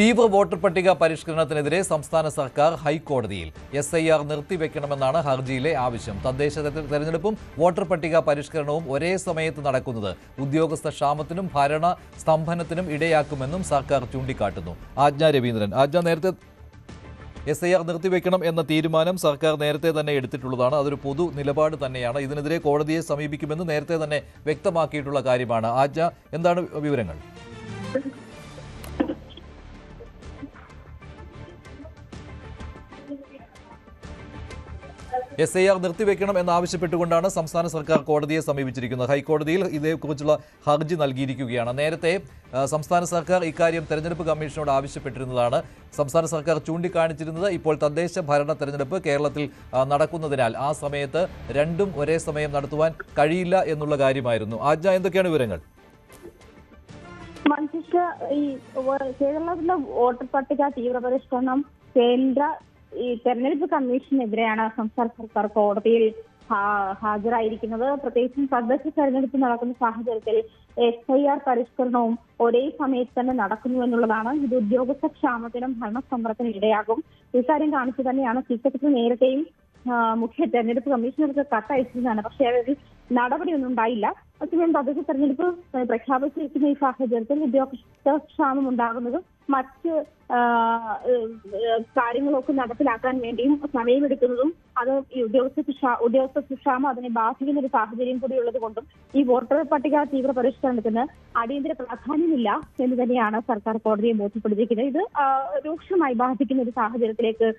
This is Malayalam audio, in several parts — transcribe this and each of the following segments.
തീവ്ര വോട്ടർ പട്ടിക പരിഷ്കരണത്തിനെതിരെ സംസ്ഥാന സർക്കാർ ഹൈക്കോടതിയിൽ SIR നിർത്തിവെക്കണമെന്നാണ് ഹർജിയിലെ ആവശ്യം. തദ്ദേശ തെരഞ്ഞെടുപ്പും വോട്ടർ പട്ടിക പരിഷ്കരണവും ഒരേ സമയത്ത് നടക്കുന്നത് ഉദ്യോഗസ്ഥ ക്ഷാമത്തിനും ഭരണ സ്തംഭനത്തിനും ഇടയാക്കുമെന്നും സർക്കാർ ചൂണ്ടിക്കാട്ടുന്നു. ആജ്ഞ രവീന്ദ്രൻ, നേരത്തെ SIR നിർത്തിവെക്കണം എന്ന തീരുമാനം സർക്കാർ നേരത്തെ തന്നെ എടുത്തിട്ടുള്ളതാണ്. അതൊരു പൊതു നിലപാട് തന്നെയാണ്. ഇതിനെതിരെ കോടതിയെ സമീപിക്കുമെന്ന് നേരത്തെ തന്നെ വ്യക്തമാക്കിയിട്ടുള്ള കാര്യമാണ്. ആജ്ഞ, എന്താണ് വിവരങ്ങൾ? SIR നിർത്തിവെക്കണം എന്നാവശ്യപ്പെട്ടുകൊണ്ടാണ് സംസ്ഥാന സർക്കാർ കോടതിയെ സമീപിച്ചിരിക്കുന്നത്. ഹൈക്കോടതിയിൽ ഇതേക്കുറിച്ചുള്ള ഹർജി നൽകിയിരിക്കുകയാണ്. നേരത്തെ സംസ്ഥാന സർക്കാർ ഇക്കാര്യം തെരഞ്ഞെടുപ്പ് കമ്മീഷനോട് ആവശ്യപ്പെട്ടിരുന്നതാണ്. സംസ്ഥാന സർക്കാർ ചൂണ്ടിക്കാണിച്ചിരുന്നത് ഇപ്പോൾ തദ്ദേശ ഭരണ തെരഞ്ഞെടുപ്പ് കേരളത്തിൽ നടക്കുന്നതിനാൽ ആ സമയത്ത് രണ്ടും ഒരേ സമയം നടത്തുവാൻ കഴിയില്ല എന്നുള്ള കാര്യമായിരുന്നു. ആജ്ഞ, എന്തൊക്കെയാണ് വിവരങ്ങൾ? കേരളത്തിലെ വോട്ടർ പട്ടിക തീവ്രപരിഷ്കരണം കേന്ദ്ര തെരഞ്ഞെടുപ്പ് കമ്മീഷനെതിരെയാണ് സംസ്ഥാന സർക്കാർ കോടതിയിൽ ഹാജരായിരിക്കുന്നത്. പ്രത്യേകിച്ചും തദ്ദേശ തെരഞ്ഞെടുപ്പ് നടക്കുന്ന സാഹചര്യത്തിൽ SIR പരിഷ്കരണവും ഒരേ സമയത്ത് തന്നെ നടക്കുന്നു എന്നുള്ളതാണ്. ഇത് ഉദ്യോഗസ്ഥ ക്ഷാമത്തിനും ഭരണസ്തംഭനത്തിനും ഇടയാകും. ഇക്കാര്യം കാണിച്ചു തന്നെയാണ് ചീഫ് സെക്രട്ടറി നേരത്തെയും മുഖ്യ തെരഞ്ഞെടുപ്പ് കമ്മീഷണർക്ക് കത്തയച്ചിരുന്നതാണ്. പക്ഷേ അതിൽ നടപടിയൊന്നും ഉണ്ടായില്ല. അതേസമയം തദ്ദേശ തെരഞ്ഞെടുപ്പ് പ്രഖ്യാപിച്ചിരിക്കുന്ന ഈ സാഹചര്യത്തിൽ ഉദ്യോഗസ്ഥ ക്ഷാമം ഉണ്ടാകുന്നതും മറ്റ് കാര്യങ്ങളൊക്കെ നടപ്പിലാക്കാൻ വേണ്ടിയും സമയമെടുക്കുന്നതും അത് ഈ ഉദ്യോഗസ്ഥ ക്ഷാമം അതിനെ ബാധിക്കുന്ന ഒരു സാഹചര്യം കൂടി ഉള്ളത് കൊണ്ടും ഈ വോട്ടർ പട്ടിക തീവ്ര പരിഷ്കരണത്തിന് അടിയന്തര പ്രാധാന്യമില്ല എന്ന് തന്നെയാണ് സർക്കാർ കോടതിയെ ബോധ്യപ്പെടുത്തിയിരിക്കുന്നത്. ഇത് രൂക്ഷമായി ബാധിക്കുന്ന ഒരു സാഹചര്യത്തിലേക്ക്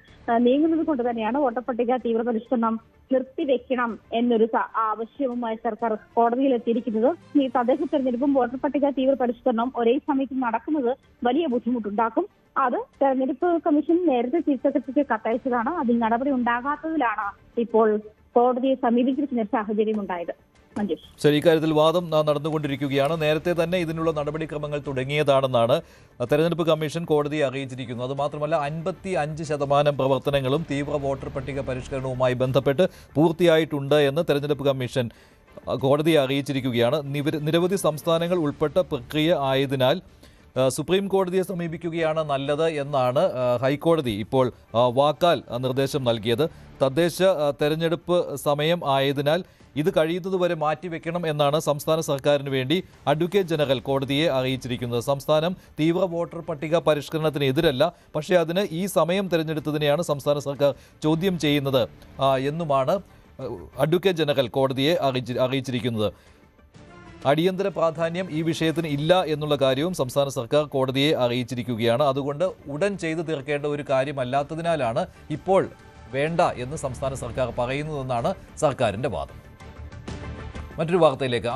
നീങ്ങുന്നത് കൊണ്ട് തന്നെയാണ് വോട്ടർ പട്ടിക തീവ്ര പരിഷ്കരണം നിർത്തിവെക്കണം എന്നൊരു ആവശ്യവുമായി സർക്കാർ കോടതിയിൽ എത്തിയിരിക്കുന്നത്. ഈ തദ്ദേശ തെരഞ്ഞെടുപ്പും വോട്ടർ പട്ടിക തീവ്ര പരിഷ്കരണം ഒരേ സമയത്ത് നടക്കുന്നത് വലിയ ബുദ്ധിമുട്ടുണ്ടാക്കും. അത് തെരഞ്ഞെടുപ്പ് കമ്മീഷൻ നേരത്തെ ചീഫ് സെക്രട്ടറിക്ക് കത്തയച്ചതാണ്. അതിൽ നടപടി ഉണ്ടാകാത്തതിലാണ് ഇപ്പോൾ കോടതിയെ സമീപിച്ചിരിക്കുന്ന സാഹചര്യം ഉണ്ടായത്. ശരി, ഇക്കാര്യത്തിൽ വാദം നടന്നുകൊണ്ടിരിക്കുകയാണ്. നേരത്തെ തന്നെ ഇതിനുള്ള നടപടിക്രമങ്ങൾ തുടങ്ങിയതാണെന്നാണ് തെരഞ്ഞെടുപ്പ് കമ്മീഷൻ കോടതിയെ അറിയിച്ചിരിക്കുന്നത്. അതുമാത്രമല്ല 55% പ്രവർത്തനങ്ങളും തീവ്ര വോട്ടർ പട്ടിക പരിഷ്കരണവുമായി ബന്ധപ്പെട്ട് പൂർത്തിയായിട്ടുണ്ട് എന്ന് തെരഞ്ഞെടുപ്പ് കമ്മീഷൻ കോടതിയെ അറിയിച്ചിരിക്കുകയാണ്. നിരവധി സംസ്ഥാനങ്ങൾ ഉൾപ്പെട്ട പ്രക്രിയ ആയതിനാൽ സുപ്രീം കോടതിയെ സമീപിക്കുകയാണ് നല്ലത് എന്നാണ് ഹൈക്കോടതി ഇപ്പോൾ വാക്കാൽ നിർദ്ദേശം നൽകിയത്. തദ്ദേശ തെരഞ്ഞെടുപ്പ് സമയം ആയതിനാൽ ഇത് കഴിയുന്നതുവരെ മാറ്റിവെക്കണം എന്നാണ് സംസ്ഥാന സർക്കാരിന് വേണ്ടി അഡ്വക്കേറ്റ് ജനറൽ കോടതിയെ അറിയിച്ചിരിക്കുന്നത്. സംസ്ഥാനം തീവ്ര വോട്ടർ പട്ടിക പരിഷ്കരണത്തിന് എതിരല്ല, പക്ഷേ അതിന് ഈ സമയം തിരഞ്ഞെടുത്തതിനെയാണ് സംസ്ഥാന സർക്കാർ ചോദ്യം ചെയ്യുന്നത് എന്നുമാണ് അഡ്വക്കേറ്റ് ജനറൽ കോടതിയെ അറിയിച്ചിരിക്കുന്നത്. അടിയന്തര പ്രാധാന്യം ഈ വിഷയത്തിന് ഇല്ല എന്നുള്ള കാര്യവും സംസ്ഥാന സർക്കാർ കോടതിയെ അറിയിച്ചിരിക്കുകയാണ്. അതുകൊണ്ട് ഉടൻ ചെയ്തു തീർക്കേണ്ട ഒരു കാര്യമല്ലാത്തതിനാലാണ് ഇപ്പോൾ വേണ്ട എന്ന് സംസ്ഥാന സർക്കാർ പറയുന്നതെന്നാണ് സർക്കാരിൻ്റെ വാദം. മറ്റൊരു വാർത്തയിലേക്ക്.